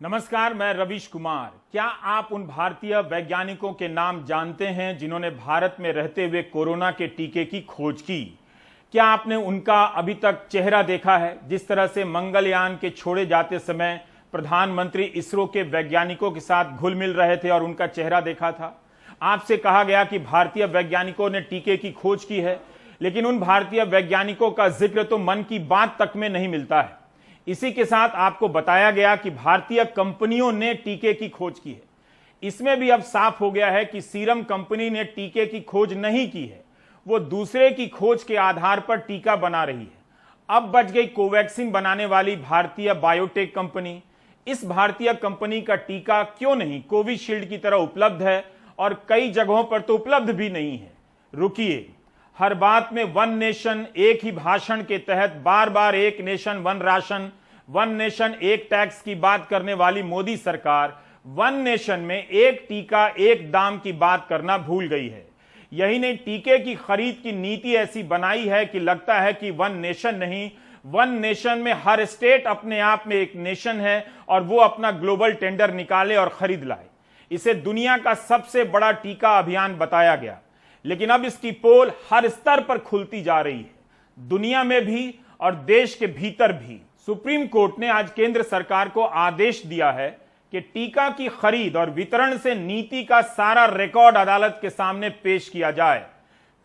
नमस्कार, मैं रवीश कुमार। क्या आप उन भारतीय वैज्ञानिकों के नाम जानते हैं जिन्होंने भारत में रहते हुए कोरोना के टीके की खोज की? क्या आपने उनका अभी तक चेहरा देखा है? जिस तरह से मंगलयान के छोड़े जाते समय प्रधानमंत्री इसरो के वैज्ञानिकों के साथ घुल मिल रहे थे और उनका चेहरा देखा था। आपसे कहा गया कि भारतीय वैज्ञानिकों ने टीके की खोज की है, लेकिन उन भारतीय वैज्ञानिकों का जिक्र तो मन की बात तक में नहीं मिलता है। इसी के साथ आपको बताया गया कि भारतीय कंपनियों ने टीके की खोज की है। इसमें भी अब साफ हो गया है कि सीरम कंपनी ने टीके की खोज नहीं की है, वो दूसरे की खोज के आधार पर टीका बना रही है। अब बच गई कोवैक्सीन बनाने वाली भारतीय बायोटेक कंपनी। इस भारतीय कंपनी का टीका क्यों नहीं कोविशील्ड की तरह उपलब्ध है और कई जगहों पर तो उपलब्ध भी नहीं है? रुकिए, हर बात में वन नेशन एक ही भाषण के तहत बार बार एक nation one ration, one nation एक टैक्स की बात करने वाली मोदी सरकार वन नेशन में एक टीका एक दाम की बात करना भूल गई है। यही नहीं, टीके की खरीद की नीति ऐसी बनाई है कि लगता है कि वन नेशन नहीं, वन नेशन में हर स्टेट अपने आप में एक नेशन है और वो अपना ग्लोबल टेंडर निकाले और खरीद लाए। इसे दुनिया का सबसे बड़ा टीका अभियान बताया गया, लेकिन अब इसकी पोल हर स्तर पर खुलती जा रही है, दुनिया में भी और देश के भीतर भी। सुप्रीम कोर्ट ने आज केंद्र सरकार को आदेश दिया है कि टीका की खरीद और वितरण से नीति का सारा रिकॉर्ड अदालत के सामने पेश किया जाए।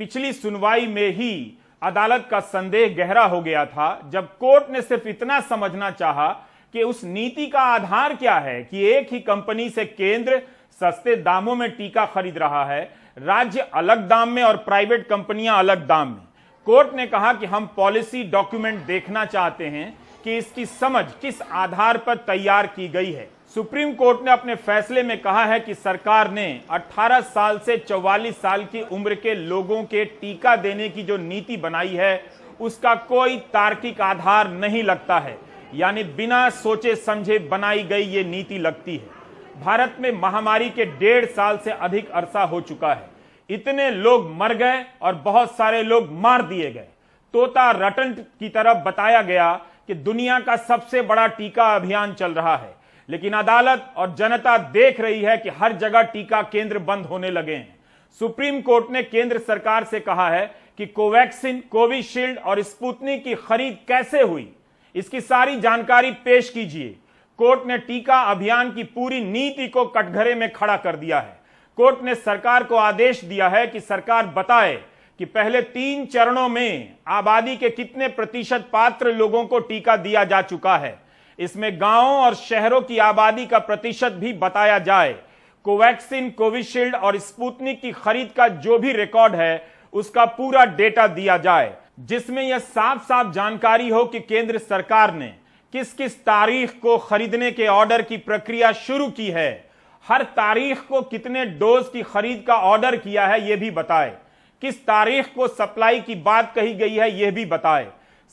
पिछली सुनवाई में ही अदालत का संदेह गहरा हो गया था, जब कोर्ट ने सिर्फ इतना समझना चाहा कि उस नीति का आधार क्या है कि एक ही कंपनी से केंद्र सस्ते दामों में टीका खरीद रहा है, राज्य अलग दाम में और प्राइवेट कंपनियां अलग दाम में। कोर्ट ने कहा कि हम पॉलिसी डॉक्यूमेंट देखना चाहते हैं कि इसकी समझ किस आधार पर तैयार की गई है। सुप्रीम कोर्ट ने अपने फैसले में कहा है कि सरकार ने 18 साल से 44 साल की उम्र के लोगों के टीका देने की जो नीति बनाई है उसका कोई तार्किक आधार नहीं लगता है, यानी बिना सोचे समझे बनाई गई ये नीति लगती है। भारत में महामारी के 1.5 साल से अधिक अरसा हो चुका है। इतने लोग मर गए और बहुत सारे लोग मार दिए गए। तोता रटन की तरफ बताया गया कि दुनिया का सबसे बड़ा टीका अभियान चल रहा है, लेकिन अदालत और जनता देख रही है कि हर जगह टीका केंद्र बंद होने लगे हैं। सुप्रीम कोर्ट ने केंद्र सरकार से कहा है कि कोवैक्सीन, कोविशील्ड और स्पुतनिक की खरीद कैसे हुई, इसकी सारी जानकारी पेश कीजिए। कोर्ट ने टीका अभियान की पूरी नीति को कटघरे में खड़ा कर दिया है। कोर्ट ने सरकार को आदेश दिया है कि सरकार बताए कि पहले 3 चरणों में आबादी के कितने प्रतिशत पात्र लोगों को टीका दिया जा चुका है। इसमें गांवों और शहरों की आबादी का प्रतिशत भी बताया जाए। कोवैक्सीन, कोविशील्ड और स्पुतनिक की खरीद का जो भी रिकॉर्ड है उसका पूरा डेटा दिया जाए, जिसमें यह साफ साफ जानकारी हो कि केंद्र सरकार ने किस किस तारीख को खरीदने के ऑर्डर की प्रक्रिया शुरू की है, हर तारीख को कितने डोज की खरीद का ऑर्डर किया है यह भी बताए, किस तारीख को सप्लाई की बात कही गई है यह भी बताए।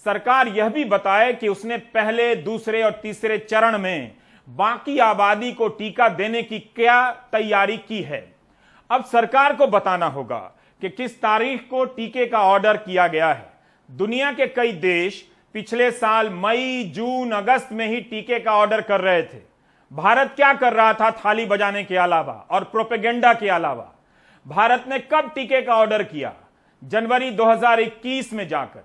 सरकार यह भी बताए कि उसने पहले, दूसरे और तीसरे चरण में बाकी आबादी को टीका देने की क्या तैयारी की है। अब सरकार को बताना होगा कि किस तारीख को टीके का ऑर्डर किया गया है। दुनिया के कई देश पिछले साल मई, जून, अगस्त में ही टीके का ऑर्डर कर रहे थे। भारत क्या कर रहा था थाली बजाने के अलावा और प्रोपेगेंडा के अलावा? भारत ने कब टीके का ऑर्डर किया? जनवरी 2021 में जाकर।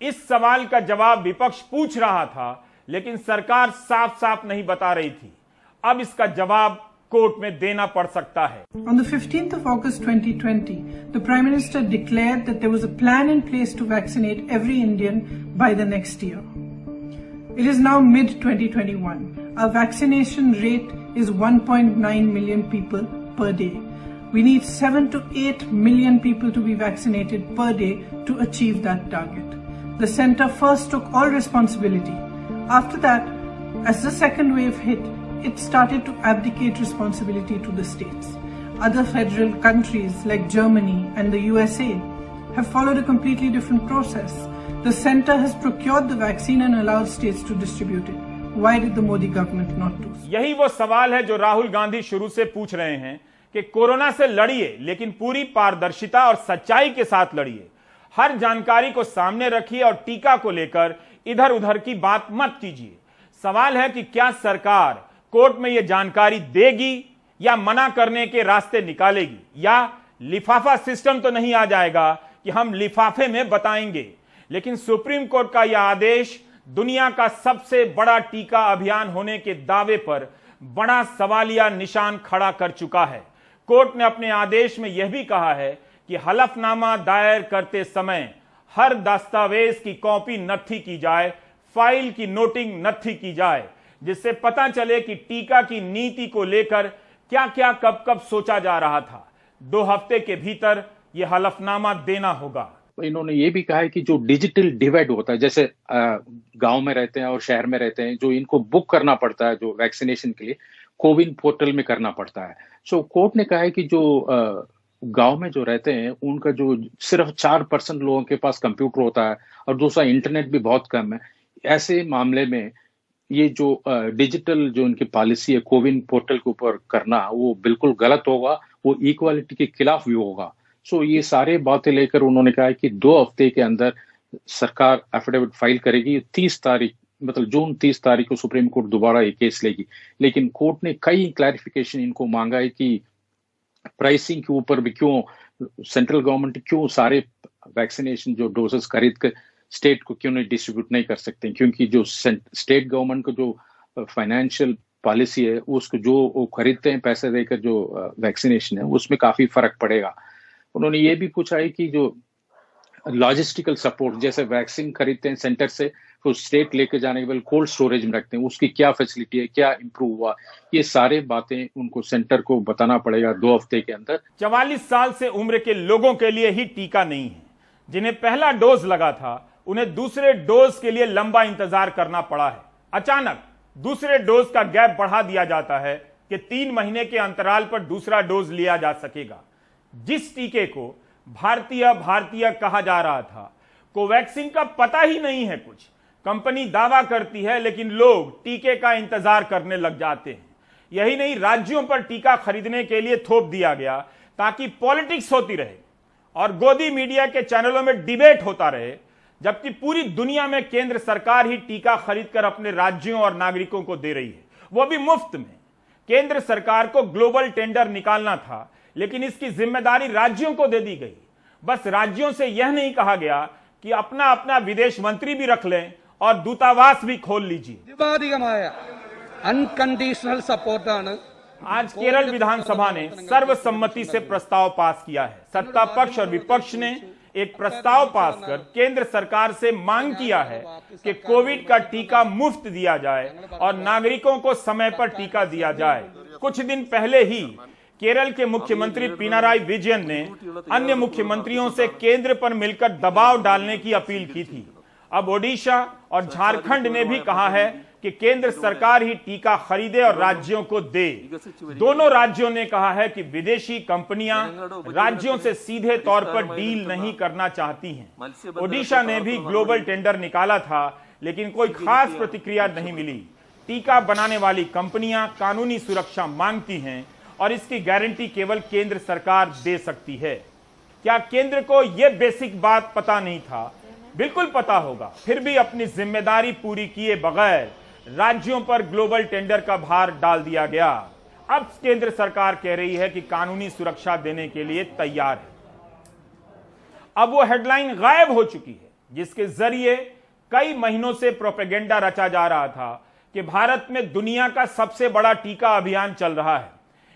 इस सवाल का जवाब विपक्ष पूछ रहा था, लेकिन सरकार साफ साफ नहीं बता रही थी। अब इसका जवाब कोर्ट में देना पड़ सकता है। On the 15th of August 2020, the Prime Minister declared that there was a plan in place to vaccinate every Indian by the next year. It is now mid-2021. Our vaccination rate is 1.9 million people per day. We need 7 to 8 million people to be vaccinated per day to achieve that target. The centre first took all responsibility. After that, as the second wave hit, it started to abdicate responsibility to the states. Other federal countries like Germany and the USA have followed a completely different process. The centre has procured the vaccine and allowed states to distribute it. Why did the Modi government not do so? यही वो सवाल है जो राहुल गांधी शुरू से पूछ रहे हैं कि कोरोना से लड़िए, लेकिन पूरी पारदर्शिता और सच्चाई के साथ लड़िए। हर जानकारी को सामने रखिए और टीका को लेकर इधर उधर की बात मत कीजिए। सवाल है कि क्या सरकार कोर्ट में यह जानकारी देगी या मना करने के रास्ते निकालेगी, या लिफाफा सिस्टम तो नहीं आ जाएगा कि हम लिफाफे में बताएंगे। लेकिन सुप्रीम कोर्ट का यह आदेश दुनिया का सबसे बड़ा टीका अभियान होने के दावे पर बड़ा सवालिया निशान खड़ा कर चुका है। कोर्ट ने अपने आदेश में यह भी कहा है कि हलफनामा दायर करते समय हर दस्तावेज की कॉपी नत्थी की जाए, फाइल की नोटिंग नत्थी की जाए, जिससे पता चले कि टीका की नीति को लेकर क्या क्या कब कब सोचा जा रहा था। 2 हफ्ते के भीतर यह हलफनामा देना होगा। इन्होंने ये भी कहा है कि जो डिजिटल डिवाइड होता है, जैसे गांव में रहते हैं और शहर में रहते हैं, जो इनको बुक करना पड़ता है जो वैक्सीनेशन के लिए, कोविन पोर्टल में करना पड़ता है। सो कोर्ट ने कहा है कि जो गांव में जो रहते हैं उनका जो सिर्फ 4% लोगों के पास कंप्यूटर होता है और दूसरा इंटरनेट भी बहुत कम है। ऐसे मामले में ये जो डिजिटल जो इनकी पॉलिसी है कोविन पोर्टल के ऊपर करना, वो बिल्कुल गलत होगा, वो इक्वालिटी के खिलाफ भी होगा। सो ये सारे बातें लेकर उन्होंने कहा है कि 2 हफ्ते के अंदर सरकार एफिडेविट फाइल करेगी। 30 तारीख मतलब जून 30 तारीख को सुप्रीम कोर्ट दोबारा ये केस लेगी। लेकिन कोर्ट ने कई क्लैरिफिकेशन इनको मांगा है कि प्राइसिंग के ऊपर भी क्यों सेंट्रल गवर्नमेंट क्यों सारे वैक्सीनेशन जो डोजेस खरीद कर स्टेट को क्यों नहीं डिस्ट्रीब्यूट नहीं कर सकते, क्योंकि जो स्टेट गवर्नमेंट को जो फाइनेंशियल पॉलिसी है उसको जो वो खरीदते हैं पैसे देकर जो वैक्सीनेशन है उसमें काफी फर्क पड़ेगा। उन्होंने ये भी पूछा है कि जो लॉजिस्टिकल सपोर्ट, जैसे वैक्सीन खरीदते हैं सेंटर से, तो स्टेट लेके जाने के बाद कोल्ड स्टोरेज में रखते हैं, उसकी क्या फैसिलिटी है, क्या इंप्रूव हुआ, ये सारे बातें उनको सेंटर को बताना पड़ेगा 2 हफ्ते के अंदर। 44 साल से उम्र के लोगों के लिए ही टीका नहीं है। जिन्हें पहला डोज लगा था उन्हें दूसरे डोज के लिए लंबा इंतजार करना पड़ा है। अचानक दूसरे डोज का गैप बढ़ा दिया जाता है कि 3 महीने के अंतराल पर दूसरा डोज लिया जा सकेगा। जिस टीके को भारतीय कहा जा रहा था, कोवैक्सीन का पता ही नहीं है कुछ। कंपनी दावा करती है लेकिन लोग टीके का इंतजार करने लग जाते हैं। यही नहीं, राज्यों पर टीका खरीदने के लिए थोप दिया गया ताकि पॉलिटिक्स होती रहे और गोदी मीडिया के चैनलों में डिबेट होता रहे, जबकि पूरी दुनिया में केंद्र सरकार ही टीका खरीदकर अपने राज्यों और नागरिकों को दे रही है, वो भी मुफ्त में। केंद्र सरकार को ग्लोबल टेंडर निकालना था, लेकिन इसकी जिम्मेदारी राज्यों को दे दी गई। बस राज्यों से यह नहीं कहा गया कि अपना अपना विदेश मंत्री भी रख लें और दूतावास भी खोल लीजिए। Unconditional support. आज केरल विधानसभा ने सर्वसम्मति से प्रस्ताव पास किया है। सत्ता पक्ष और विपक्ष ने एक प्रस्ताव पास कर केंद्र सरकार से मांग किया है कि कोविड का टीका मुफ्त दिया जाए और नागरिकों को समय पर टीका दिया जाए। कुछ दिन पहले ही केरल के मुख्यमंत्री पिनाराई विजयन ने अन्य मुख्यमंत्रियों से केंद्र पर मिलकर दबाव डालने की अपील की थी। अब ओडिशा और झारखंड ने भी कहा है कि केंद्र सरकार ही टीका खरीदे और राज्यों को दे। दोनों राज्यों ने कहा है कि विदेशी कंपनियां राज्यों से सीधे तौर पर डील नहीं करना चाहती हैं। ओडिशा ने भी ग्लोबल टेंडर निकाला था, लेकिन कोई खास प्रतिक्रिया नहीं मिली। टीका बनाने वाली कंपनियां कानूनी सुरक्षा मांगती हैं और इसकी गारंटी केवल केंद्र सरकार दे सकती है। क्या केंद्र को यह बेसिक बात पता नहीं था? बिल्कुल पता होगा, फिर भी अपनी जिम्मेदारी पूरी किए बगैर राज्यों पर ग्लोबल टेंडर का भार डाल दिया गया। अब केंद्र सरकार कह रही है कि कानूनी सुरक्षा देने के लिए तैयार है। अब वो हेडलाइन गायब हो चुकी है जिसके जरिए कई महीनों से प्रोपेगेंडा रचा जा रहा था कि भारत में दुनिया का सबसे बड़ा टीका अभियान चल रहा है।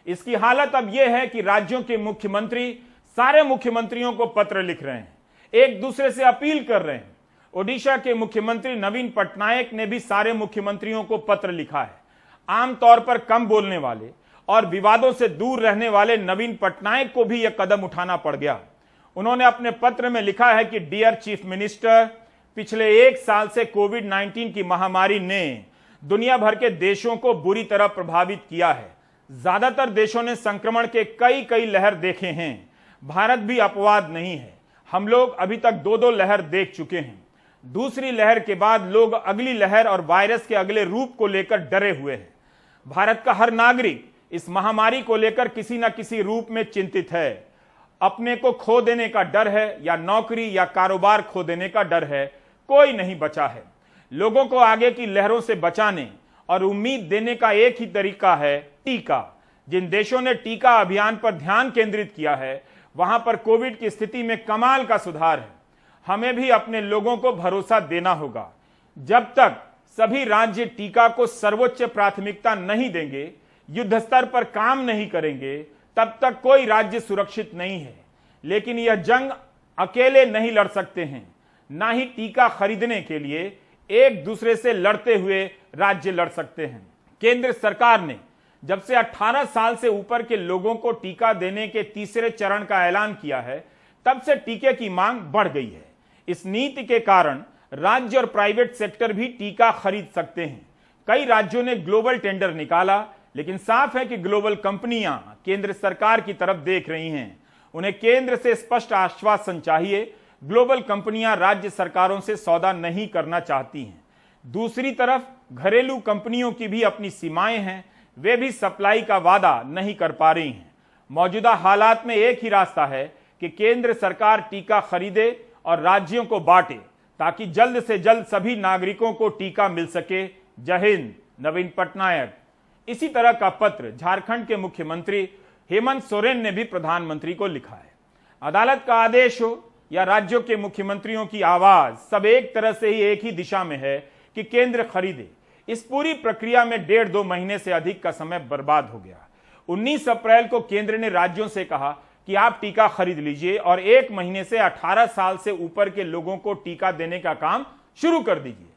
इसकी हालत अब यह है कि राज्यों के मुख्यमंत्री सारे मुख्यमंत्रियों को पत्र लिख रहे हैं, एक दूसरे से अपील कर रहे हैं। ओडिशा के मुख्यमंत्री नवीन पटनायक ने भी सारे मुख्यमंत्रियों को पत्र लिखा है। आमतौर पर कम बोलने वाले और विवादों से दूर रहने वाले नवीन पटनायक को भी यह कदम उठाना पड़ गया। उन्होंने अपने पत्र में लिखा है कि डियर चीफ मिनिस्टर, पिछले 1 साल से कोविड-19 की महामारी ने दुनिया भर के देशों को बुरी तरह प्रभावित किया है। ज्यादातर देशों ने संक्रमण के कई लहर देखे हैं। भारत भी अपवाद नहीं है। हम लोग अभी तक 2 लहर देख चुके हैं। दूसरी लहर के बाद लोग अगली लहर और वायरस के अगले रूप को लेकर डरे हुए हैं। भारत का हर नागरिक इस महामारी को लेकर किसी न किसी रूप में चिंतित है। अपने को खो देने का डर है या नौकरी या कारोबार खो देने का डर है, कोई नहीं बचा है। लोगों को आगे की लहरों से बचाने और उम्मीद देने का एक ही तरीका है टीका। जिन देशों ने टीका अभियान पर ध्यान केंद्रित किया है वहां पर कोविड की स्थिति में कमाल का सुधार है। हमें भी अपने लोगों को भरोसा देना होगा। जब तक सभी राज्य टीका को सर्वोच्च प्राथमिकता नहीं देंगे, युद्ध स्तर पर काम नहीं करेंगे, तब तक कोई राज्य सुरक्षित नहीं है। लेकिन यह जंग अकेले नहीं लड़ सकते हैं, ना ही टीका खरीदने के लिए एक दूसरे से लड़ते हुए राज्य लड़ सकते हैं। केंद्र सरकार ने जब से 18 साल से ऊपर के लोगों को टीका देने के तीसरे चरण का ऐलान किया है, तब से टीके की मांग बढ़ गई है। इस नीति के कारण राज्य और प्राइवेट सेक्टर भी टीका खरीद सकते हैं। कई राज्यों ने ग्लोबल टेंडर निकाला, लेकिन साफ है कि ग्लोबल कंपनियां केंद्र सरकार की तरफ देख रही हैं। उन्हें केंद्र से स्पष्ट आश्वासन चाहिए। ग्लोबल कंपनियां राज्य सरकारों से सौदा नहीं करना चाहती हैं। दूसरी तरफ घरेलू कंपनियों की भी अपनी सीमाएं हैं, वे भी सप्लाई का वादा नहीं कर पा रही हैं। मौजूदा हालात में एक ही रास्ता है कि केंद्र सरकार टीका खरीदे और राज्यों को बांटे, ताकि जल्द से जल्द सभी नागरिकों को टीका मिल सके। जय हिंद। नवीन पटनायक। इसी तरह का पत्र झारखंड के मुख्यमंत्री हेमंत सोरेन ने भी प्रधानमंत्री को लिखा है। अदालत का आदेश हो या राज्यों के मुख्यमंत्रियों की आवाज, सब एक तरह से ही एक ही दिशा में है कि केंद्र खरीदे। इस पूरी प्रक्रिया में 1.5-2 महीने से अधिक का समय बर्बाद हो गया। 19 अप्रैल को केंद्र ने राज्यों से कहा कि आप टीका खरीद लीजिए और 1 महीने से 18 साल से ऊपर के लोगों को टीका देने का काम शुरू कर दीजिए।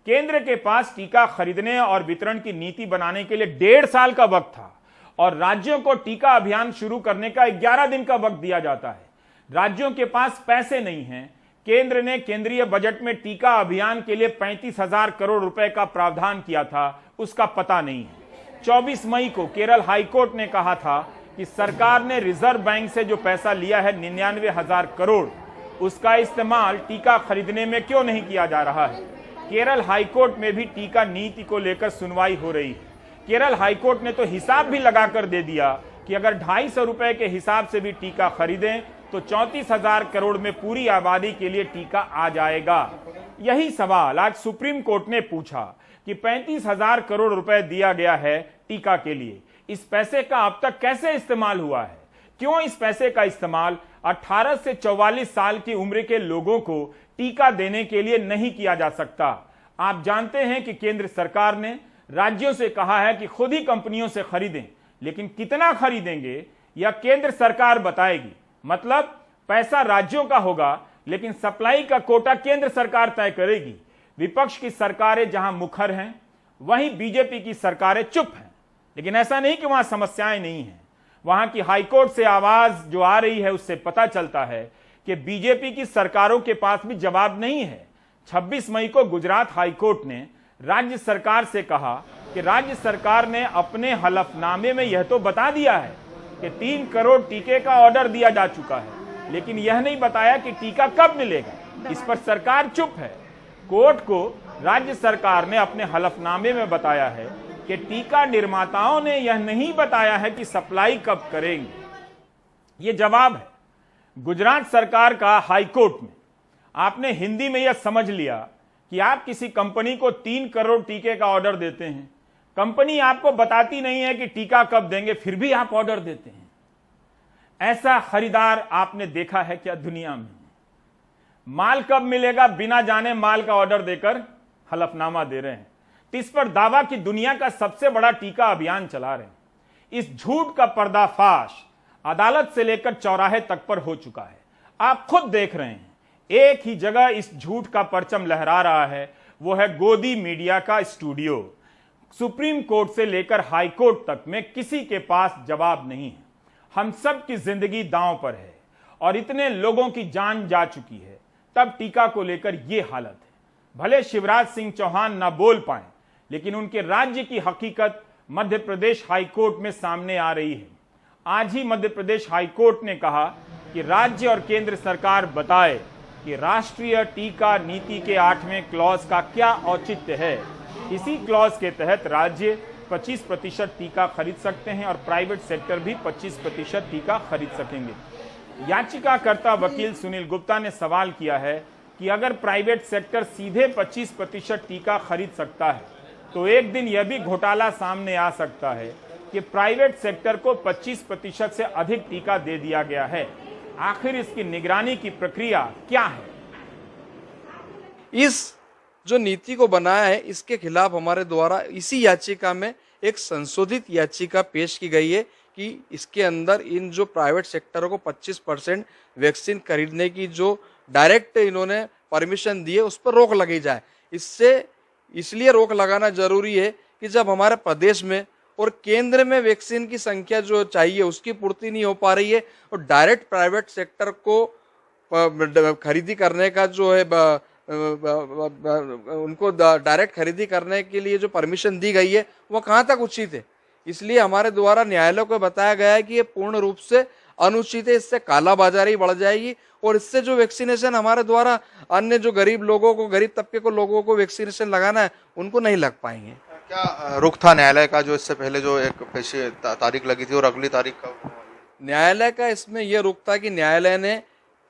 केंद्र के पास टीका खरीदने और वितरण की नीति बनाने के लिए 1.5 साल का वक्त था और राज्यों को टीका अभियान शुरू करने का 11 दिन का वक्त दिया जाता है। राज्यों के पास पैसे नहीं हैं। केंद्र ने केंद्रीय बजट में टीका अभियान के लिए 35,000 करोड़ रुपए का प्रावधान किया था, उसका पता नहीं है। 24 मई को केरल हाईकोर्ट ने कहा था कि सरकार ने रिजर्व बैंक से जो पैसा लिया है 99,000 करोड़, उसका इस्तेमाल टीका खरीदने में क्यों नहीं किया जा रहा है। केरल हाईकोर्ट में भी टीका नीति को लेकर सुनवाई हो रही है। केरल हाईकोर्ट ने तो हिसाब भी लगाकर दे दिया कि अगर 250 रुपए के हिसाब से भी टीका खरीदें तो 34,000 करोड़ में पूरी आबादी के लिए टीका आ जाएगा। यही सवाल आज सुप्रीम कोर्ट ने पूछा कि 35,000 करोड़ रुपए दिया गया है टीका के लिए, इस पैसे का अब तक कैसे इस्तेमाल हुआ है? क्यों इस पैसे का इस्तेमाल 18 से 44 साल की उम्र के लोगों को टीका देने के लिए नहीं किया जा सकता? आप जानते हैं कि केंद्र सरकार ने राज्यों से कहा है कि खुद ही कंपनियों से खरीदें, लेकिन कितना खरीदेंगे यह केंद्र सरकार बताएगी। मतलब पैसा राज्यों का होगा, लेकिन सप्लाई का कोटा केंद्र सरकार तय करेगी। विपक्ष की सरकारें जहां मुखर हैं, वहीं बीजेपी की सरकारें चुप हैं। लेकिन ऐसा नहीं कि वहां समस्याएं नहीं हैं। वहां की हाईकोर्ट से आवाज जो आ रही है उससे पता चलता है कि बीजेपी की सरकारों के पास भी जवाब नहीं है। 26 मई को गुजरात हाईकोर्ट ने राज्य सरकार से कहा कि राज्य सरकार ने अपने हलफनामे में यह तो बता दिया है कि 3 करोड़ टीके का ऑर्डर दिया जा चुका है, लेकिन यह नहीं बताया कि टीका कब मिलेगा। इस पर सरकार चुप है। कोर्ट को राज्य सरकार ने अपने हलफनामे में बताया है कि टीका निर्माताओं ने यह नहीं बताया है कि सप्लाई कब करेंगे। यह जवाब है गुजरात सरकार का हाईकोर्ट में। आपने हिंदी में यह समझ लिया कि आप किसी कंपनी को 3 करोड़ टीके का ऑर्डर देते हैं, कंपनी आपको बताती नहीं है कि टीका कब देंगे, फिर भी आप ऑर्डर देते हैं। ऐसा खरीदार आपने देखा है क्या दुनिया में? माल कब मिलेगा बिना जाने माल का ऑर्डर देकर हलफनामा दे रहे हैं। इस पर दावा कि दुनिया का सबसे बड़ा टीका अभियान चला रहे हैं। इस झूठ का पर्दाफाश अदालत से लेकर चौराहे तक पर हो चुका है। आप खुद देख रहे हैं, एक ही जगह इस झूठ का परचम लहरा रहा है, वो है गोदी मीडिया का स्टूडियो। सुप्रीम कोर्ट से लेकर हाई कोर्ट तक में किसी के पास जवाब नहीं है। हम सब की जिंदगी दांव पर है और इतने लोगों की जान जा चुकी है, तब टीका को लेकर यह हालत है। भले शिवराज सिंह चौहान ना बोल पाए, लेकिन उनके राज्य की हकीकत मध्य प्रदेश हाई कोर्ट में सामने आ रही है। आज ही मध्य प्रदेश हाई कोर्ट ने कहा कि राज्य और केंद्र सरकार बताए कि राष्ट्रीय टीका नीति के 8वें क्लॉज का क्या औचित्य है। इसी क्लॉज के तहत राज्य 25% टीका खरीद सकते हैं और प्राइवेट सेक्टर भी 25% टीका खरीद सकेंगे। याचिकाकर्ता वकील सुनील गुप्ता ने सवाल किया है कि अगर प्राइवेट सेक्टर सीधे 25% टीका खरीद सकता है, तो एक दिन यह भी घोटाला सामने आ सकता है कि प्राइवेट सेक्टर को 25% से अधिक टीका दे दिया गया है। आखिर इसकी निगरानी की प्रक्रिया क्या है? इस जो नीति को बनाया है इसके खिलाफ हमारे द्वारा इसी याचिका में एक संशोधित याचिका पेश की गई है कि इसके अंदर इन जो प्राइवेट सेक्टरों को 25% वैक्सीन खरीदने की जो डायरेक्ट इन्होंने परमिशन दी है उस पर रोक लगाई जाए। इसलिए रोक लगाना जरूरी है कि जब हमारे प्रदेश में और केंद्र में वैक्सीन की संख्या जो चाहिए उसकी पूर्ति नहीं हो पा रही है और डायरेक्ट प्राइवेट सेक्टर को खरीदी करने का जो है उनको डायरेक्ट खरीदी करने के लिए जो परमिशन दी गई है वो कहाँ तक उचित है। इसलिए हमारे द्वारा न्यायालय को बताया गया है कि ये पूर्ण रूप से अनुचित है, इससे कालाबाजारी बढ़ जाएगी और इससे जो वैक्सीनेशन हमारे द्वारा अन्य जो गरीब लोगों को, गरीब तबके को लोगों को वैक्सीनेशन लगाना है उनको नहीं लग पाएंगे। क्या रुख था न्यायालय का जो इससे पहले जो एक पेशी तारीख लगी थी और अगली तारीख का? न्यायालय का इसमें यह रुख था कि न्यायालय ने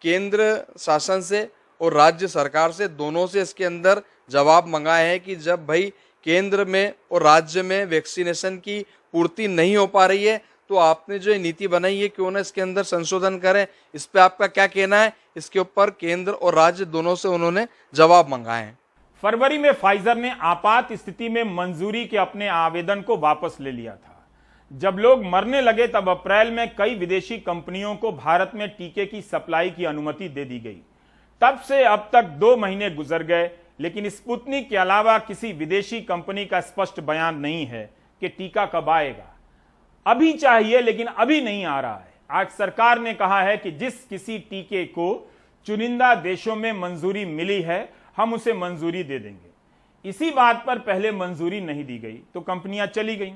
केंद्र शासन से और राज्य सरकार से दोनों से इसके अंदर जवाब मंगाए हैं कि जब भाई केंद्र में और राज्य में वैक्सीनेशन की पूर्ति नहीं हो पा रही है तो आपने जो नीति बनाई है क्यों ना इसके अंदर संशोधन करें। इस पे आपका क्या कहना है? इसके ऊपर केंद्र और राज्य दोनों से उन्होंने जवाब मंगाए हैं। फरवरी में फाइजर ने आपात स्थिति में मंजूरी के अपने आवेदन को वापस ले लिया था। जब लोग मरने लगे तब अप्रैल में कई विदेशी कंपनियों को भारत में टीके की सप्लाई की अनुमति दे दी गई। तब से अब तक 2 महीने गुजर गए, लेकिन स्पुतनिक के अलावा किसी विदेशी कंपनी का स्पष्ट बयान नहीं है कि टीका कब आएगा। अभी चाहिए लेकिन अभी नहीं आ रहा है। आज सरकार ने कहा है कि जिस किसी टीके को चुनिंदा देशों में मंजूरी मिली है हम उसे मंजूरी दे देंगे। इसी बात पर पहले मंजूरी नहीं दी गई तो कंपनियां चली गईं।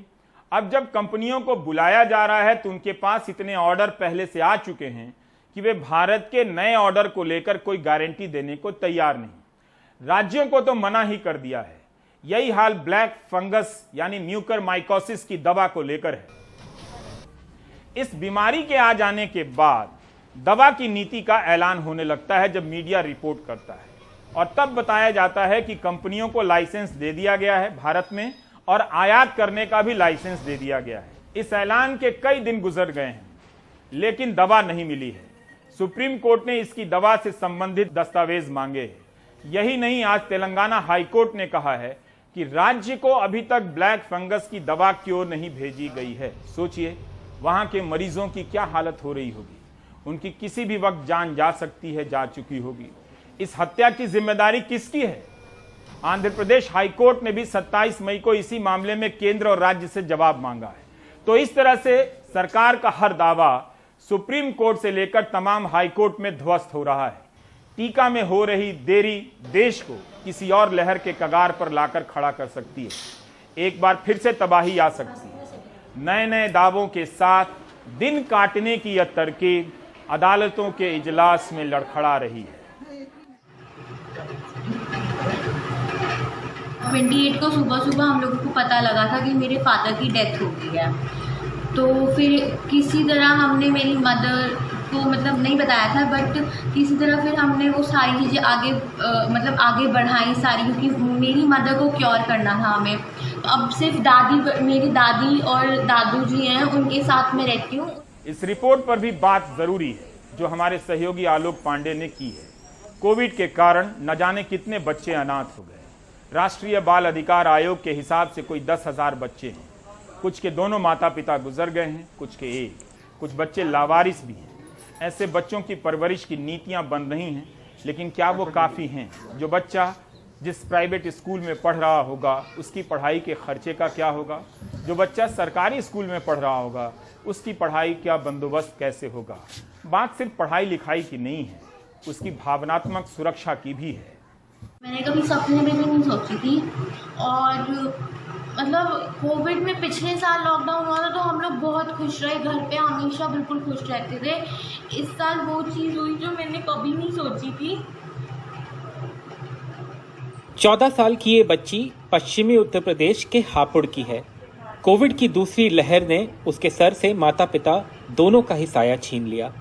अब जब कंपनियों को बुलाया जा रहा है तो उनके पास इतने ऑर्डर पहले से आ चुके हैं कि वे भारत के नए ऑर्डर को लेकर कोई गारंटी देने को तैयार नहीं। राज्यों को तो मना ही कर दिया है। यही हाल ब्लैक फंगस यानी म्यूकरमाइकोसिस की दवा को लेकर है। इस बीमारी के आ जाने के बाद दवा की नीति का ऐलान होने लगता है जब मीडिया रिपोर्ट करता है, और तब बताया जाता है कि कंपनियों को लाइसेंस दे दिया गया है भारत में और आयात करने का भी लाइसेंस दे दिया गया है। इस ऐलान के कई दिन गुजर गए हैं लेकिन दवा नहीं मिली है। सुप्रीम कोर्ट ने इसकी दवा से संबंधित दस्तावेज मांगे हैं। यही नहीं, आज तेलंगाना हाईकोर्ट ने कहा है कि राज्य को अभी तक ब्लैक फंगस की दवा क्यों नहीं भेजी गई है। सोचिए वहां के मरीजों की क्या हालत हो रही होगी। उनकी किसी भी वक्त जान जा सकती है, जा चुकी होगी। इस हत्या की जिम्मेदारी किसकी है? आंध्र प्रदेश हाईकोर्ट ने भी 27 मई को इसी मामले में केंद्र और राज्य से जवाब मांगा है। तो इस तरह से सरकार का हर दावा सुप्रीम कोर्ट से लेकर तमाम हाईकोर्ट में ध्वस्त हो रहा है। टीका में हो रही देरी देश को किसी और लहर के कगार पर लाकर खड़ा कर सकती है। एक बार फिर से तबाही आ सकती है। नए नए दावों के साथ दिन काटने की यह तरकीब अदालतों के इजलास में लड़खड़ा रही है। 28 को सुबह हम लोगों को पता लगा था कि मेरे फादर की डेथ हो गई है। तो फिर किसी तरह हमने मेरी मदर को मतलब नहीं बताया था, बट किसी तरह फिर हमने वो सारी चीज़ें आगे आगे बढ़ाई सारी, क्योंकि मेरी मदर को क्योर करना था हमें। तो अब सिर्फ मेरी दादी और दादू जी हैं, उनके साथ में रहती हूँ। इस रिपोर्ट पर भी बात जरूरी है जो हमारे सहयोगी आलोक पांडे ने की है। कोविड के कारण न जाने कितने बच्चे अनाथ हो गए। राष्ट्रीय बाल अधिकार आयोग के हिसाब से कोई 10,000 बच्चे हैं। कुछ के दोनों माता पिता गुजर गए हैं, कुछ के एक, कुछ बच्चे लावारिस भी हैं। ऐसे बच्चों की परवरिश की नीतियां बन रही हैं, लेकिन क्या वो काफ़ी हैं? जो बच्चा जिस प्राइवेट स्कूल में पढ़ रहा होगा उसकी पढ़ाई के खर्चे का क्या होगा? जो बच्चा सरकारी स्कूल में पढ़ रहा होगा उसकी पढ़ाई का बंदोबस्त कैसे होगा? बात सिर्फ पढ़ाई लिखाई की नहीं है, उसकी भावनात्मक सुरक्षा की भी है। मैंने कभी सपने में भी नहीं सोची थी। और कोविड में पिछले साल लॉकडाउन हुआ था तो हम लोग बहुत खुश रहे, घर पे हमेशा बिल्कुल खुश रहते थे। इस साल वो चीज़ हुई जो मैंने कभी नहीं सोची थी। 14 साल की ये बच्ची पश्चिमी उत्तर प्रदेश के हापुड़ की है। कोविड की दूसरी लहर ने उसके सर से माता पिता दोनों का ही साया छीन लिया।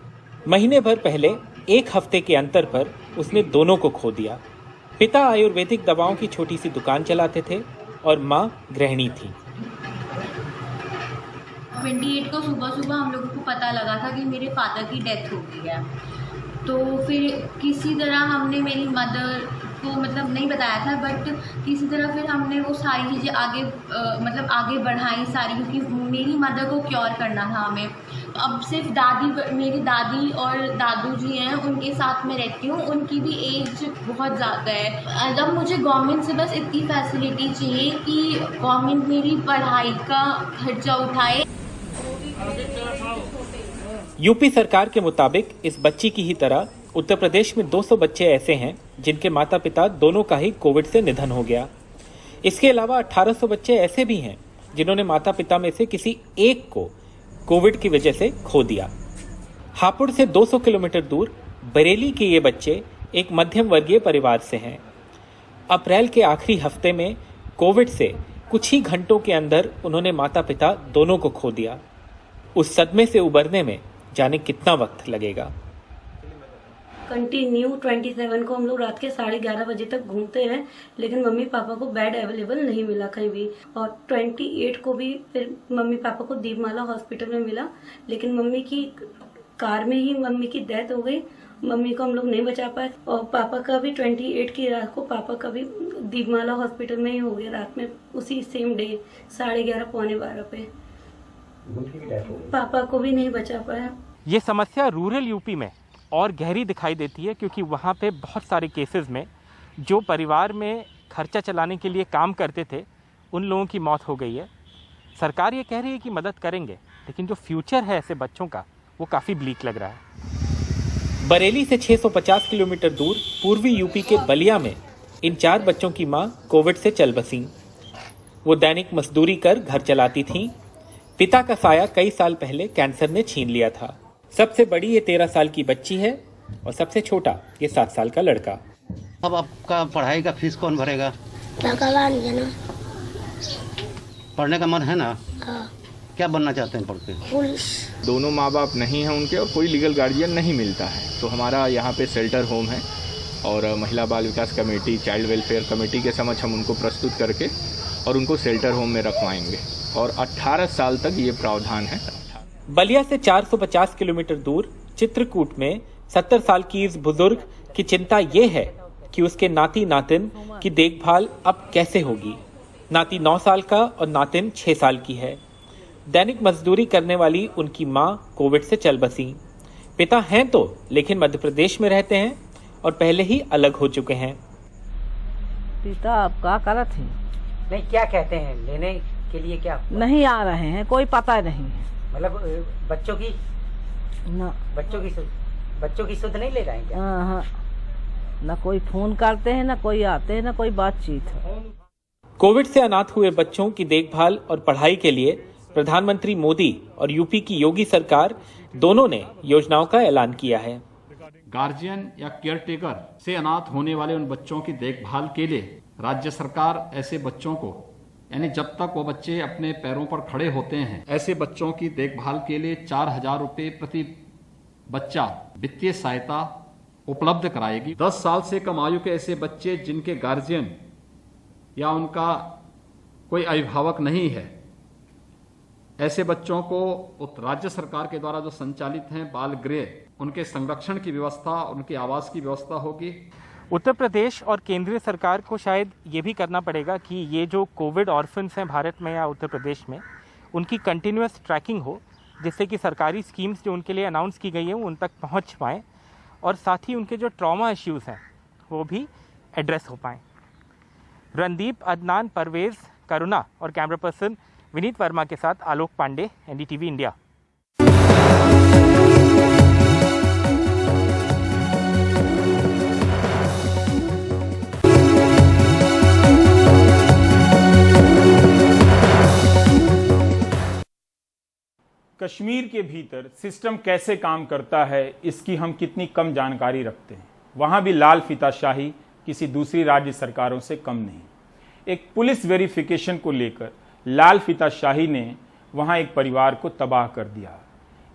महीने भर पहले 1 हफ्ते के अंतर पर उसने दोनों को खो दिया। पिता आयुर्वेदिक दवाओं की छोटी सी दुकान चलाते थे और मां गृहिणी थी। 28 को सुबह हम लोगों को पता लगा था कि मेरे फादर की डेथ हो गई है। तो फिर किसी तरह हमने मेरी मदर को मतलब नहीं बताया था, बट किसी तरह फिर हमने वो सारी चीज़ें आगे बढ़ाई सारी, क्योंकि मेरी मदर को क्योर करना था हमें। तो अब सिर्फ मेरी दादी और दादू जी हैं, उनके साथ में रहती हूँ। उनकी भी एज बहुत ज़्यादा है। अब मुझे गवर्नमेंट से बस इतनी फैसिलिटी चाहिए कि गवर्नमेंट मेरी पढ़ाई का खर्चा उठाए। यूपी सरकार के मुताबिक इस बच्ची की ही तरह उत्तर प्रदेश में 200 बच्चे ऐसे हैं जिनके माता पिता दोनों का ही कोविड से निधन हो गया। इसके अलावा 1800 बच्चे ऐसे भी हैं जिन्होंने माता पिता में से किसी एक को कोविड की वजह से खो दिया। हापुड़ से 200 किलोमीटर दूर बरेली के ये बच्चे एक मध्यम वर्गीय परिवार से हैं। अप्रैल के आखिरी हफ्ते में कोविड से कुछ ही घंटों के अंदर उन्होंने माता पिता दोनों को खो दिया। उस सदमे से उबरने में जाने कितना वक्त लगेगा। कंटिन्यू 27 को हम लोग रात के 11:30 बजे तक घूमते रहे, लेकिन मम्मी पापा को बेड अवेलेबल नहीं मिला कहीं भी। और 28 को भी फिर मम्मी पापा को दीपमाला हॉस्पिटल में मिला, लेकिन मम्मी की कार में ही मम्मी की डेथ हो गई। मम्मी को हम लोग नहीं बचा पाए। और पापा का भी 28 की रात को पापा का भी दीपमाला हॉस्पिटल में ही हो गया, रात में उसी सेम डे 11:30 पौने 12 पे पापा को भी नहीं बचा पाया। ये समस्या रूरल यूपी में और गहरी दिखाई देती है, क्योंकि वहाँ पे बहुत सारे केसेस में जो परिवार में खर्चा चलाने के लिए काम करते थे उन लोगों की मौत हो गई है। सरकार ये कह रही है कि मदद करेंगे, लेकिन जो फ्यूचर है ऐसे बच्चों का वो काफ़ी ब्लीक लग रहा है। बरेली से 650 किलोमीटर दूर पूर्वी यूपी के बलिया में इन 4 बच्चों की मां कोविड से चल बसी। वो दैनिक मजदूरी कर घर चलाती थीं। पिता का साया कई साल पहले कैंसर ने छीन लिया था। सबसे बड़ी ये 13 साल की बच्ची है और सबसे छोटा ये 7 साल का लड़का। अब आपका पढ़ाई का फीस कौन भरेगा? भगवान जाने। पढ़ने का मन है ना? हाँ। क्या बनना चाहते हैं पढ़ के? पुलिस। दोनों माँ बाप नहीं हैं उनके और कोई लीगल गार्जियन नहीं मिलता है, तो हमारा यहाँ पे शेल्टर होम है और महिला बाल विकास कमेटी, चाइल्ड वेलफेयर कमेटी के समक्ष हम उनको प्रस्तुत करके और उनको शेल्टर होम में रखवाएंगे और 18 साल तक ये प्रावधान है। बलिया से 450 किलोमीटर दूर चित्रकूट में 70 साल की इस बुजुर्ग की चिंता ये है कि उसके नाती नातिन की देखभाल अब कैसे होगी। नाती 9 साल का और नातिन 6 साल की है। दैनिक मजदूरी करने वाली उनकी मां कोविड से चल बसी। पिता हैं तो, लेकिन मध्य प्रदेश में रहते हैं और पहले ही अलग हो चुके हैं। पिता आप क्या करत हैं? नहीं, क्या कहते हैं लेने के लिए? क्या नहीं आ रहे हैं, कोई पता नहीं है। मतलब बच्चों की ना, बच्चों की सुध नहीं ले रहे हैं क्या? हाँ, ना कोई फोन करते हैं, ना कोई आते हैं, ना कोई बातचीत है। कोविड से अनाथ हुए बच्चों की देखभाल और पढ़ाई के लिए प्रधानमंत्री मोदी और यूपी की योगी सरकार दोनों ने योजनाओं का ऐलान किया है। गार्जियन या केयरटेकर से अनाथ होने वाले उन बच्चों की देखभाल के लिए राज्य सरकार ऐसे बच्चों को, यानी जब तक वो बच्चे अपने पैरों पर खड़े होते हैं, ऐसे बच्चों की देखभाल के लिए 4000 रुपये प्रति बच्चा वित्तीय सहायता उपलब्ध कराएगी। 10 साल से कम आयु के ऐसे बच्चे जिनके गार्जियन या उनका कोई अभिभावक नहीं है, ऐसे बच्चों को राज्य सरकार के द्वारा जो संचालित हैं बाल गृह, उनके संरक्षण की व्यवस्था, उनके आवास की व्यवस्था होगी। उत्तर प्रदेश और केंद्रीय सरकार को शायद ये भी करना पड़ेगा कि ये जो कोविड ऑर्फन्स हैं भारत में या उत्तर प्रदेश में, उनकी कंटिन्यूअस ट्रैकिंग हो, जिससे कि सरकारी स्कीम्स जो उनके लिए अनाउंस की गई हैं उन तक पहुंच पाएँ और साथ ही उनके जो ट्रॉमा इश्यूज़ हैं वो भी एड्रेस हो पाएँ। रणदीप, अदनान, परवेज़, करुणा और कैमरा पर्सन विनीत वर्मा के साथ आलोक पांडे, एनडीटीवी इंडिया। कश्मीर के भीतर सिस्टम कैसे काम करता है इसकी हम कितनी कम जानकारी रखते हैं। वहां भी लाल फीताशाही किसी दूसरी राज्य सरकारों से कम नहीं। एक पुलिस वेरिफिकेशन को लेकर लाल फीताशाही ने वहां एक परिवार को तबाह कर दिया।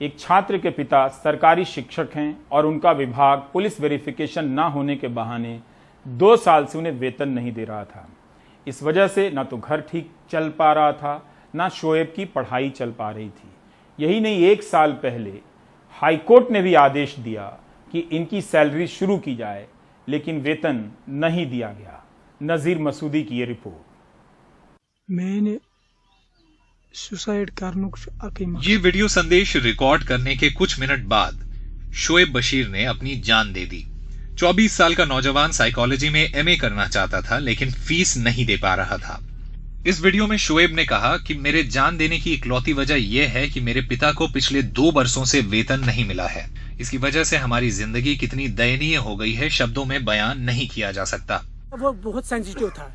एक छात्र के पिता सरकारी शिक्षक हैं और उनका विभाग पुलिस वेरिफिकेशन ना होने के बहाने 2 साल से उन्हें वेतन नहीं दे रहा था। इस वजह से ना तो घर ठीक चल पा रहा था, ना शोएब की पढ़ाई चल पा रही थी। यही नहीं, 1 साल पहले हाईकोर्ट ने भी आदेश दिया कि इनकी सैलरी शुरू की जाए, लेकिन वेतन नहीं दिया गया। नजीर मसूदी की ये रिपोर्ट। मैंने सुसाइड करने ये वीडियो संदेश रिकॉर्ड करने के कुछ मिनट बाद शोएब बशीर ने अपनी जान दे दी। 24 साल का नौजवान साइकोलॉजी में एमए करना चाहता था, लेकिन फीस नहीं दे पा रहा था। इस वीडियो में शोएब ने कहा कि मेरे जान देने की इकलौती वजह यह है कि मेरे पिता को पिछले 2 वर्षों से वेतन नहीं मिला है। इसकी वजह से हमारी जिंदगी कितनी दयनीय हो गई है, शब्दों में बयान नहीं किया जा सकता। वो बहुत सेंसिटिव था।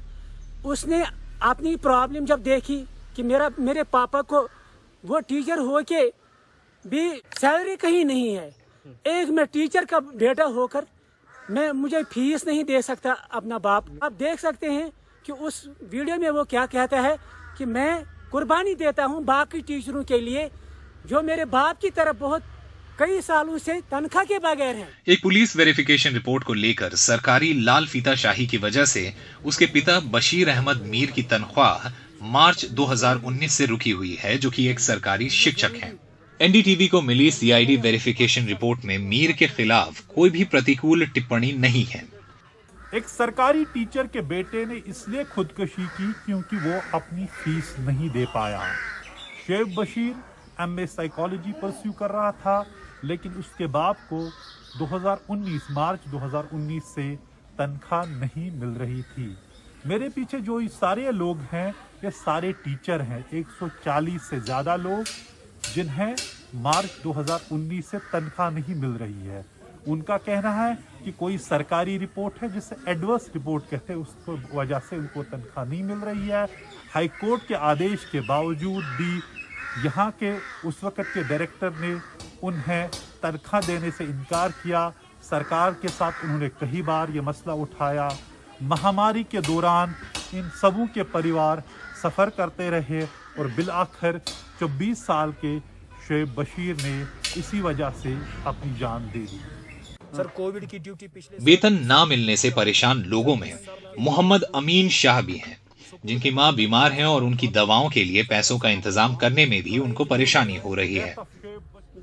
उसने अपनी प्रॉब्लम जब देखी कि मेरे पापा को वो टीचर हो के भी सैलरी कहीं नहीं है, एक मैं टीचर का बेटा होकर मुझे फीस नहीं दे सकता अपना बाप। आप देख सकते हैं कि उस वीडियो में वो क्या कहता है कि मैं कुर्बानी देता हूं बाकी टीचरों के लिए जो मेरे बाप की तरफ बहुत कई सालों से तनख्वाह के बगैर हैं। एक पुलिस वेरिफिकेशन रिपोर्ट को लेकर सरकारी लाल फीताशाही की वजह से उसके पिता बशीर अहमद मीर की तनख्वाह मार्च 2019 से रुकी हुई है, जो कि एक सरकारी शिक्षक हैं। एनडीटीवी को मिली सीआईडी वेरिफिकेशन रिपोर्ट में मीर के खिलाफ कोई भी प्रतिकूल टिप्पणी नहीं है। एक सरकारी टीचर के बेटे ने इसलिए खुदकुशी की क्योंकि वो अपनी फीस नहीं दे पाया। Shoaib Bashir MA psychology pursue कर रहा था, लेकिन उसके बाप को मार्च 2019 से तनख्वाह नहीं मिल रही थी। मेरे पीछे जो ये सारे लोग हैं, ये सारे टीचर हैं, 140 से ज़्यादा लोग जिन्हें मार्च 2019 से तनख्वाह नहीं मिल रही है। उनका कहना है कि कोई सरकारी रिपोर्ट है जिसे एडवर्स रिपोर्ट कहते हैं, उसको वजह से उनको तनख्वाह नहीं मिल रही है। हाईकोर्ट के आदेश के बावजूद भी यहाँ के उस वक्त के डायरेक्टर ने उन्हें तनख्वाह देने से इनकार किया। सरकार के साथ उन्होंने कई बार ये मसला उठाया। महामारी के दौरान इन सबों के परिवार सफ़र करते रहे और बिलआखिर 24 साल के शोएब बशीर ने इसी वजह से अपनी जान दे दी। सर, कोविड की ड्यूटी वेतन ना मिलने से परेशान लोगों में मोहम्मद अमीन शाह भी हैं, जिनकी मां बीमार हैं और उनकी दवाओं के लिए पैसों का इंतजाम करने में भी उनको परेशानी हो रही है।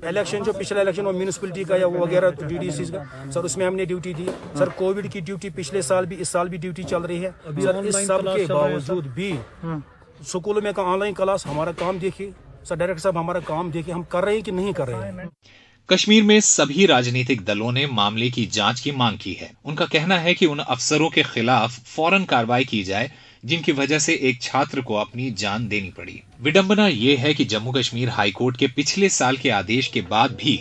इलेक्शन जो पिछला इलेक्शन और म्यूनिसिपैलिटी का या वो वगैरह डीडीसी का, सर उसमें हमने ड्यूटी दी। सर कोविड की ड्यूटी पिछले साल भी, इस साल भी ड्यूटी चल रही है। सर इस सब के बावजूद भी स्कूलों में का ऑनलाइन क्लास, हमारा काम देखिए सर, डायरेक्टर साहब हमारा काम देखिए, हम कर रहे हैं कि नहीं कर रहे हैं। कश्मीर में सभी राजनीतिक दलों ने मामले की जांच की मांग की है। उनका कहना है कि उन अफसरों के खिलाफ फौरन कार्रवाई की जाए जिनकी वजह से एक छात्र को अपनी जान देनी पड़ी। विडंबना यह है कि जम्मू कश्मीर हाईकोर्ट के पिछले साल के आदेश के बाद भी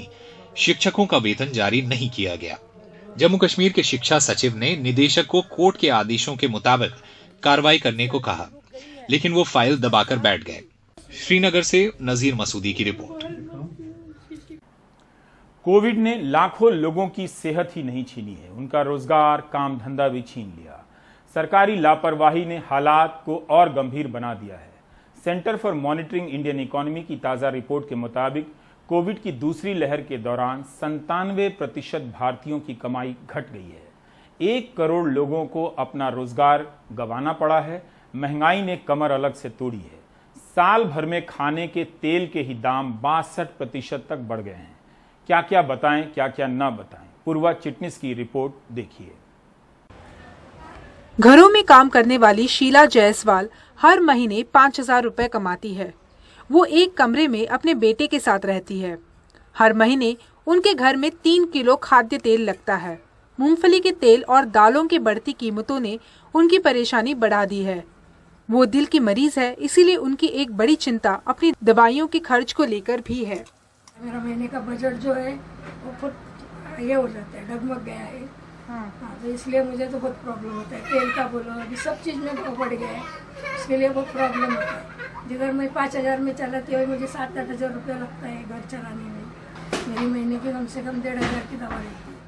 शिक्षकों का वेतन जारी नहीं किया गया। जम्मू कश्मीर के शिक्षा सचिव ने निदेशक को कोर्ट के आदेशों के मुताबिक कार्रवाई करने को कहा, लेकिन वो फाइल दबाकर बैठ गए। श्रीनगर से नजीर मसूदी की रिपोर्ट। कोविड ने लाखों लोगों की सेहत ही नहीं छीनी है, उनका रोजगार, काम धंधा भी छीन लिया। सरकारी लापरवाही ने हालात को और गंभीर बना दिया है। Centre for monitoring Indian economy की ताज़ा रिपोर्ट के मुताबिक कोविड की दूसरी लहर के दौरान 97% भारतीयों की कमाई घट गई है। 1 करोड़ लोगों को अपना रोजगार गंवाना पड़ा है। महंगाई ने कमर अलग से तोड़ी है। साल भर में खाने के तेल के ही दाम 62% तक बढ़ गए हैं। क्या क्या बताएं, क्या क्या ना बताएं, पूर्वा चिटनिस की रिपोर्ट देखिए। घरों में काम करने वाली शीला जायसवाल हर महीने 5,000 रुपए कमाती है। वो एक कमरे में अपने बेटे के साथ रहती है। हर महीने उनके घर में 3 किलो खाद्य तेल लगता है। मूंगफली के तेल और दालों की बढ़ती कीमतों ने उनकी परेशानी बढ़ा दी है। वो दिल की मरीज है, इसीलिए उनकी एक बड़ी चिंता अपनी दवाइयों के खर्च को लेकर भी है। मेरा महीने का बजट जो है वो ये हो जाता है, डगमग गया है। हाँ, तो इसलिए मुझे तो बहुत प्रॉब्लम होता है। तेल का बोलो, अभी सब चीज़ में भाव बढ़ गया है, इसके लिए बहुत प्रॉब्लम होता है। जिधर मैं 5,000 में चलाती हूँ, मुझे 7-8 हज़ार रुपये लगता है घर चलाने में। मेरी महीने की कम से कम 1,500 की दवा लगती है।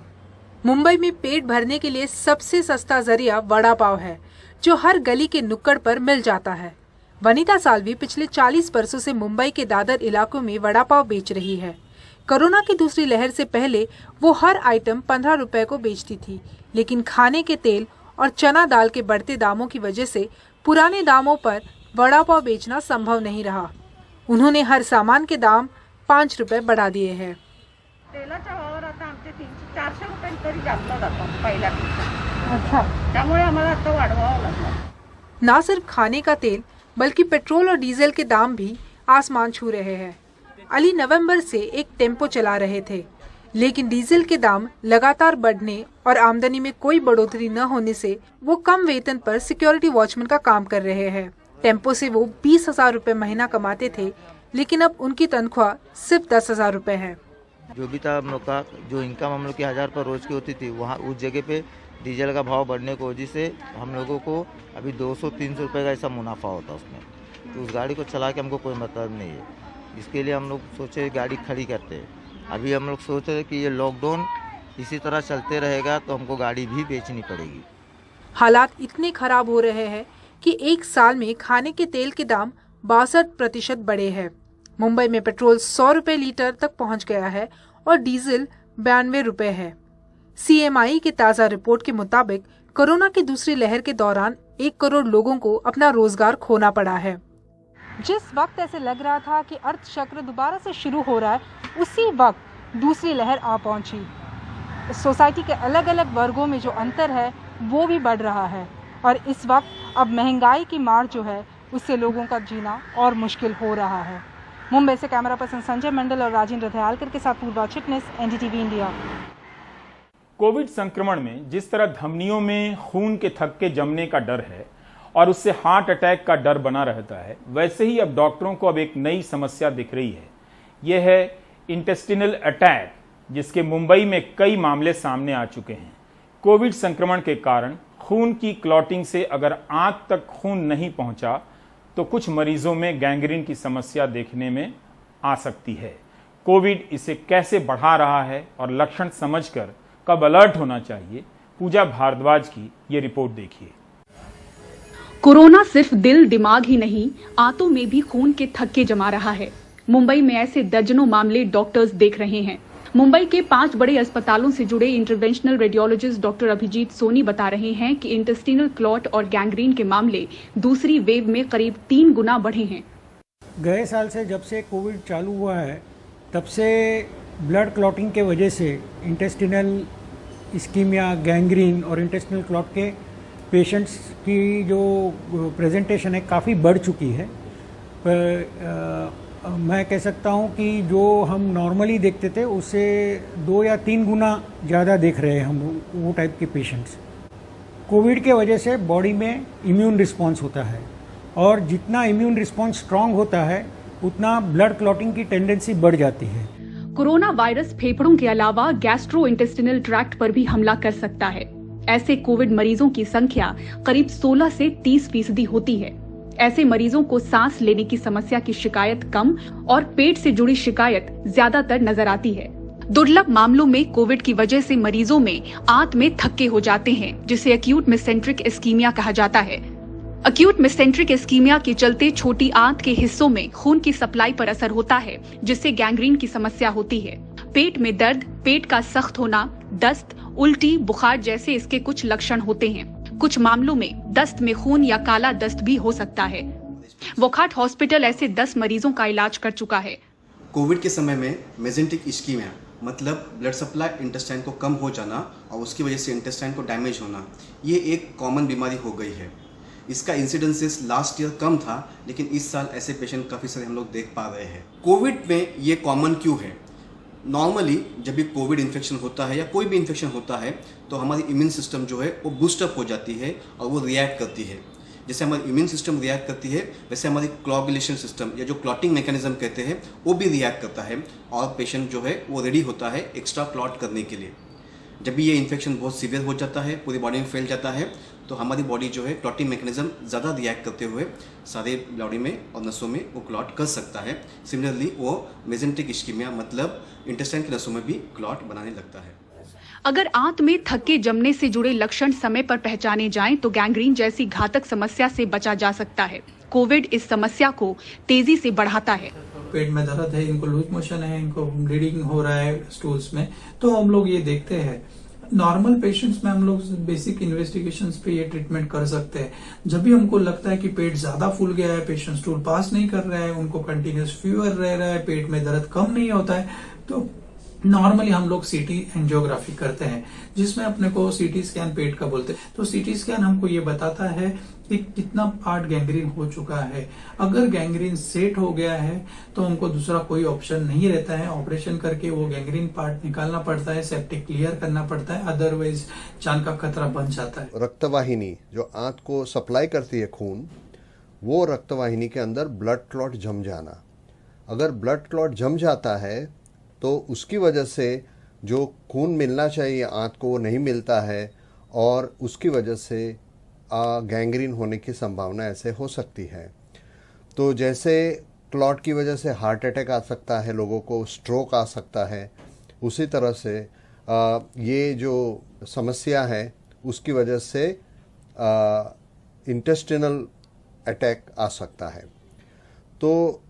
मुंबई में पेट भरने के लिए सबसे सस्ता जरिया वड़ा पाव है, जो हर गली के नुक्कड़ पर मिल जाता है। वनिता साल्वी पिछले 40 वर्षों से मुंबई के दादर इलाकों में वड़ा पाव बेच रही है। कोरोना की दूसरी लहर से पहले वो हर आइटम 15 रुपए को बेचती थी, लेकिन खाने के तेल और चना दाल के बढ़ते दामों की वजह से पुराने दामों पर वड़ा पाव बेचना संभव नहीं रहा। उन्होंने हर सामान के दाम 5 रुपए बढ़ा दिए हैं। तेलाचा वावर आता आमचे 300-400 रुपये तरी जास्त जातो पहिल्यापेक्षा। अच्छा, त्यामुळे आम्हाला आता वाढवावं लागलं। ना सिर्फ खाने का तेल बल्कि पेट्रोल और डीजल के दाम भी आसमान छू रहे हैं। अली नवंबर से एक टेम्पो चला रहे थे, लेकिन डीजल के दाम लगातार बढ़ने और आमदनी में कोई बढ़ोतरी न होने से वो कम वेतन पर सिक्योरिटी वॉचमैन का काम कर रहे हैं। टेम्पो से वो 20,000 रुपए महीना कमाते थे, लेकिन अब उनकी तनख्वाह सिर्फ 10,000 रुपए है। जो भी था हम लोग का जो इनकम हम लोग की 1000 पर रोज की होती थी, वहाँ उस जगह पे डीजल का भाव बढ़ने की वजह से हम लोगों को अभी 200-300 रुपये का ऐसा मुनाफा होता उसमें। तो उस गाड़ी को चला के हमको कोई मतलब नहीं है। इसके लिए हम लोग सोचे गाड़ी खड़ी करते हैं। अभी हम लोग सोच रहे कि ये लॉकडाउन इसी तरह चलते रहेगा तो हमको गाड़ी भी बेचनी पड़ेगी। हालात इतने खराब हो रहे हैं कि एक साल में खाने के तेल के दाम 62% बढ़े हैं। मुंबई में पेट्रोल 100 रुपए लीटर तक पहुंच गया है और डीजल 92 रुपए है। CMI की ताज़ा रिपोर्ट के मुताबिक कोरोना की दूसरी लहर के दौरान 1 करोड़ लोगों को अपना रोजगार खोना पड़ा है। जिस वक्त ऐसे लग रहा था कि अर्थचक्र दोबारा से शुरू हो रहा है, उसी वक्त दूसरी लहर आ पहुंची। सोसाइटी के अलग अलग वर्गों में जो अंतर है वो भी बढ़ रहा है और इस वक्त अब महंगाई की मार जो है उससे लोगों का जीना और मुश्किल हो रहा है। मुंबई से कैमरा पर्सन संजय मंडल और राजेंद्र दयालकर के साथ पूर्वा चिटनिस, NDTV इंडिया। कोविड संक्रमण में जिस तरह धमनियों में खून के थक्के जमने का डर है और उससे हार्ट अटैक का डर बना रहता है, वैसे ही अब डॉक्टरों को अब एक नई समस्या दिख रही है। यह है इंटेस्टिनल अटैक, जिसके मुंबई में कई मामले सामने आ चुके हैं। कोविड संक्रमण के कारण खून की क्लॉटिंग से अगर आंख तक खून नहीं पहुंचा तो कुछ मरीजों में गैंग्रीन की समस्या देखने में आ सकती है। कोविड इसे कैसे बढ़ा रहा है और लक्षण समझकर कब अलर्ट होना चाहिए, पूजा भारद्वाज की ये रिपोर्ट देखिए। कोरोना सिर्फ दिल दिमाग ही नहीं, आंतों में भी खून के थक्के जमा रहा है। मुंबई में ऐसे दर्जनों मामले डॉक्टर्स देख रहे हैं। मुंबई के 5 बड़े अस्पतालों से जुड़े interventional radiologist doctor Abhijit Soni बता रहे हैं कि इंटेस्टिनल क्लॉट और गैंग्रीन के मामले दूसरी वेव में करीब 3 गुना बढ़े हैं। गए साल से जब से कोविड चालू हुआ है, तब से ब्लड क्लॉटिंग के वजह से इंटेस्टिनल इस्कीमिया, गैंग्रीन और इंटेस्टिनल क्लॉट के पेशेंट्स की जो प्रेजेंटेशन है काफ़ी बढ़ चुकी है। मैं कह सकता हूं कि जो हम नॉर्मली देखते थे उससे 2 या 3 गुना ज़्यादा देख रहे हैं हम वो टाइप के पेशेंट्स। कोविड के वजह से बॉडी में इम्यून रिस्पॉन्स होता है और जितना इम्यून रिस्पॉन्स स्ट्रांग होता है उतना ब्लड क्लॉटिंग की टेंडेंसी बढ़ जाती है। कोरोना वायरस फेफड़ों के अलावा गैस्ट्रो इंटेस्टिनल ट्रैक्ट पर भी हमला कर सकता है। ऐसे कोविड मरीजों की संख्या करीब 16 से 30% होती है। ऐसे मरीजों को सांस लेने की समस्या की शिकायत कम और पेट से जुड़ी शिकायत ज्यादातर नजर आती है। दुर्लभ मामलों में कोविड की वजह से मरीजों में आंत में थक्के हो जाते हैं, जिसे एक्यूट मेसेंट्रिक इस्कीमिया कहा जाता है। एक्यूट मेसेंट्रिक इस्कीमिया के चलते छोटी आंत के हिस्सों में खून की सप्लाई पर असर होता है, जिससे गैंग्रीन की समस्या होती है। पेट में दर्द, पेट का सख्त होना, दस्त, उल्टी, बुखार जैसे इसके कुछ लक्षण होते हैं। कुछ मामलों में दस्त में खून या काला दस्त भी हो सकता है। वोकाट हॉस्पिटल ऐसे 10 मरीजों का इलाज कर चुका है। कोविड के समय में मेसेंट्रिक इस्कीमिया मतलब ब्लड सप्लाई इंटेस्टाइन को कम हो जाना और उसकी वजह से इंटेस्टाइन को डैमेज होना, ये एक कॉमन बीमारी हो गई है। इसका इंसिडेंसेस लास्ट ईयर कम था, लेकिन इस साल ऐसे पेशेंट काफ़ी सारे हम लोग देख पा रहे हैं। कोविड में ये कॉमन क्यों है? नॉर्मली जब भी कोविड इन्फेक्शन होता है या कोई भी इन्फेक्शन होता है तो हमारी इम्यून सिस्टम जो है वो बूस्टअप हो जाती है और वो रिएक्ट करती है। जैसे हमारी इम्यून सिस्टम रिएक्ट करती है, वैसे हमारी क्लॉगुलेशन सिस्टम या जो क्लॉटिंग मैकेनिज्म कहते हैं वो भी रिएक्ट करता है और पेशेंट जो है वो रेडी होता है एक्स्ट्रा क्लॉट करने के लिए। जब भी ये इन्फेक्शन बहुत सीवियर हो जाता है, पूरी बॉडी में फैल जाता है, तो हमारी बॉडी जो है क्लॉटिंग मैकेनिज्म ज़्यादा रिएक्ट करते हुए सारे बॉडी में और नसों में वो क्लॉट कर सकता है। सिमिलरली वो मेसेंट्रिक इस्कीमिया मतलब इंटेस्टाइन की नसों में भी क्लॉट बनाने लगता है। अगर आंत में थक्के जमने से जुड़े लक्षण समय पर पहचाने जाएं तो गैंग्रीन जैसी घातक समस्या से बचा जा सकता है। कोविड इस समस्या को तेजी से बढ़ाता है। पेट में दर्द है, इनको लूज मोशन है, इनको ब्लीडिंग हो रहा है स्टूल्स में, तो हम लोग ये देखते हैं नॉर्मल पेशेंट्स में हम लोग बेसिक इन्वेस्टिगेशंस पे ये ट्रीटमेंट कर सकते हैं। जब भी हमको लगता है कि पेट ज्यादा फूल गया है, पेशेंट स्टूल पास नहीं कर रहा है, उनको कंटिन्यूस फीवर रह रहा है, पेट में दर्द कम नहीं होता है, तो नॉर्मली हम लोग सीटी एंजियोग्राफी करते हैं, जिसमें अपने को सीटी स्कैन पेट का बोलते हैं। तो सीटी स्कैन हमको ये बताता है कि कितना पार्ट गैंग्रीन हो चुका है। अगर गैंग्रीन सेट हो गया है तो हमको दूसरा कोई ऑप्शन नहीं रहता है, ऑपरेशन करके वो गैंग्रीन पार्ट निकालना पड़ता है, सेप्टिक क्लियर करना पड़ता है, अदरवाइज जान का खतरा बन जाता है। रक्तवाहिनी जो आंत को सप्लाई करती है खून, वो रक्तवाहिनी के अंदर ब्लड क्लॉट जम जाना। अगर ब्लड क्लॉट जम जाता है तो उसकी वजह से जो खून मिलना चाहिए आंत को वो नहीं मिलता है और उसकी वजह से गैंग्रीन होने की संभावना ऐसे हो सकती है। तो जैसे क्लॉट की वजह से हार्ट अटैक आ सकता है, लोगों को स्ट्रोक आ सकता है, उसी तरह से ये जो समस्या है उसकी वजह से इंटेस्टिनल अटैक आ सकता है। तो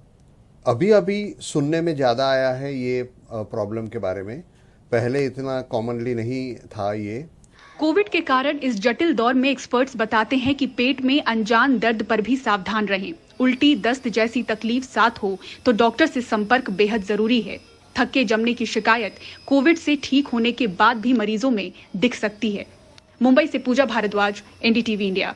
अभी अभी सुनने में ज़्यादा आया है ये प्रॉब्लम के बारे में, पहले इतना कॉमनली नहीं था ये। कोविड के कारण इस जटिल दौर में एक्सपर्ट्स बताते हैं कि पेट में अनजान दर्द पर भी सावधान रहें। उल्टी, दस्त जैसी तकलीफ साथ हो तो डॉक्टर से संपर्क बेहद जरूरी है। थक्के जमने की शिकायत कोविड से ठीक होने के बाद भी मरीजों में दिख सकती है। मुंबई से पूजा भारद्वाज, एनडीटीवी इंडिया।